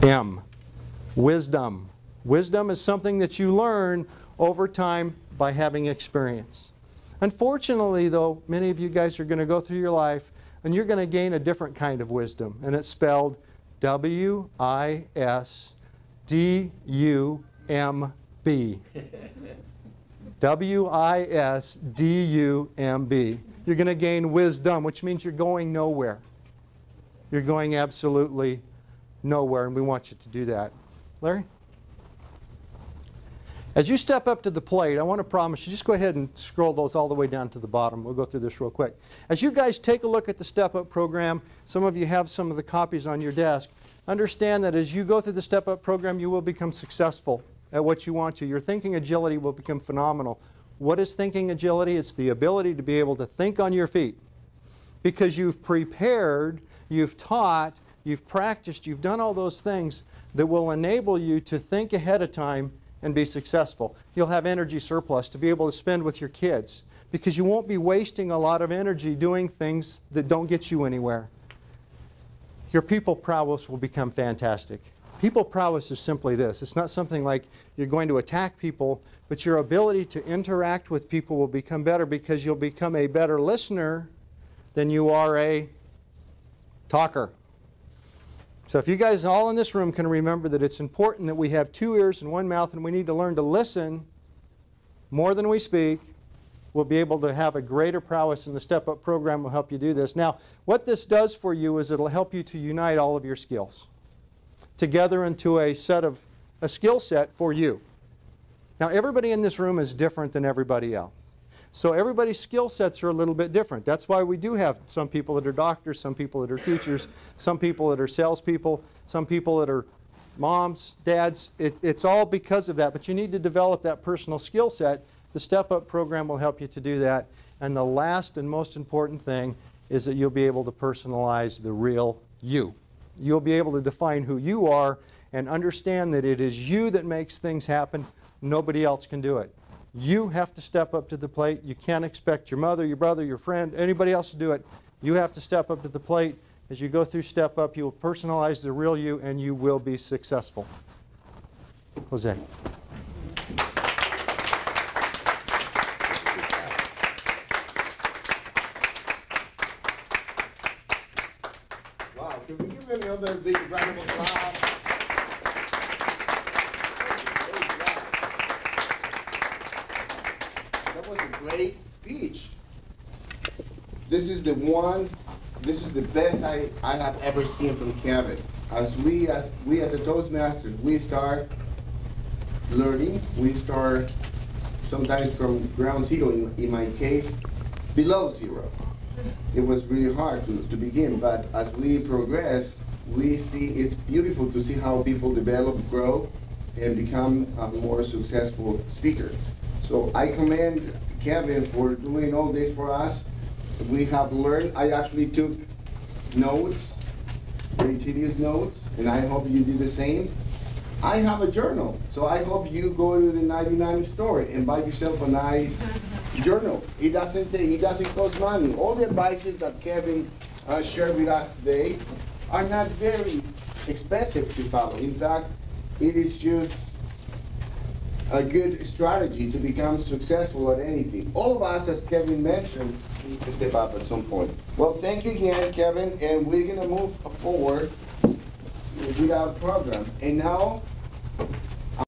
M, wisdom. Wisdom is something that you learn over time by having experience. Unfortunately, though, many of you guys are going to go through your life and you're going to gain a different kind of wisdom, and it's spelled W-I-S-D-U-M-B. W-I-S-D-U-M-B. You're going to gain wisdom, which means you're going nowhere. You're going absolutely nowhere, and we want you to do that. Larry? As you step up to the plate, I want to promise you, just go ahead and scroll those all the way down to the bottom. We'll go through this real quick. As you guys take a look at the Step Up program, some of you have some of the copies on your desk. Understand that as you go through the Step Up program, you will become successful at what you want to. Your thinking agility will become phenomenal. What is thinking agility? It's the ability to be able to think on your feet. Because you've prepared, you've taught, you've practiced, you've done all those things that will enable you to think ahead of time and be successful. You'll have energy surplus to be able to spend with your kids because you won't be wasting a lot of energy doing things that don't get you anywhere. Your people prowess will become fantastic. People prowess is simply this. It's not something like you're going to attack people, but your ability to interact with people will become better because you'll become a better listener than you are a talker. So if you guys all in this room can remember that it's important that we have 2 ears and 1 mouth and we need to learn to listen more than we speak, we'll be able to have a greater prowess, and the Step Up program will help you do this. Now, what this does for you is it'll help you to unite all of your skills together into a skill set for you. Now, everybody in this room is different than everybody else. So everybody's skill sets are a little bit different. That's why we do have some people that are doctors, some people that are teachers, some people that are salespeople, some people that are moms, dads. It's all because of that. But you need to develop that personal skill set. The Step Up program will help you to do that. And the last and most important thing is that you'll be able to personalize the real you. You'll be able to define who you are and understand that it is you that makes things happen. Nobody else can do it. You have to step up to the plate. You can't expect your mother, your brother, your friend, anybody else to do it. You have to step up to the plate. As you go through Step Up, you will personalize the real you, and you will be successful. Jose. Wow, can we give another big round of applause? That was a great speech. This is the best I have ever seen from Kevin. As we as a Toastmasters, we start learning. We start sometimes from ground zero, in my case, below zero. It was really hard to begin, but as we progress, we see it's beautiful to see how people develop, grow, and become a more successful speaker. So I commend Kevin for doing all this for us. We have learned. I actually took notes, very tedious notes, and I hope you do the same. I have a journal, so I hope you go to the 99 store and buy yourself a nice journal. It doesn't cost money. All the advices that Kevin shared with us today are not very expensive to follow. In fact, it is just a good strategy to become successful at anything. All of us, as Kevin mentioned, need to step up at some point. Well, thank you again, Kevin, and we're gonna move forward with our program. And now,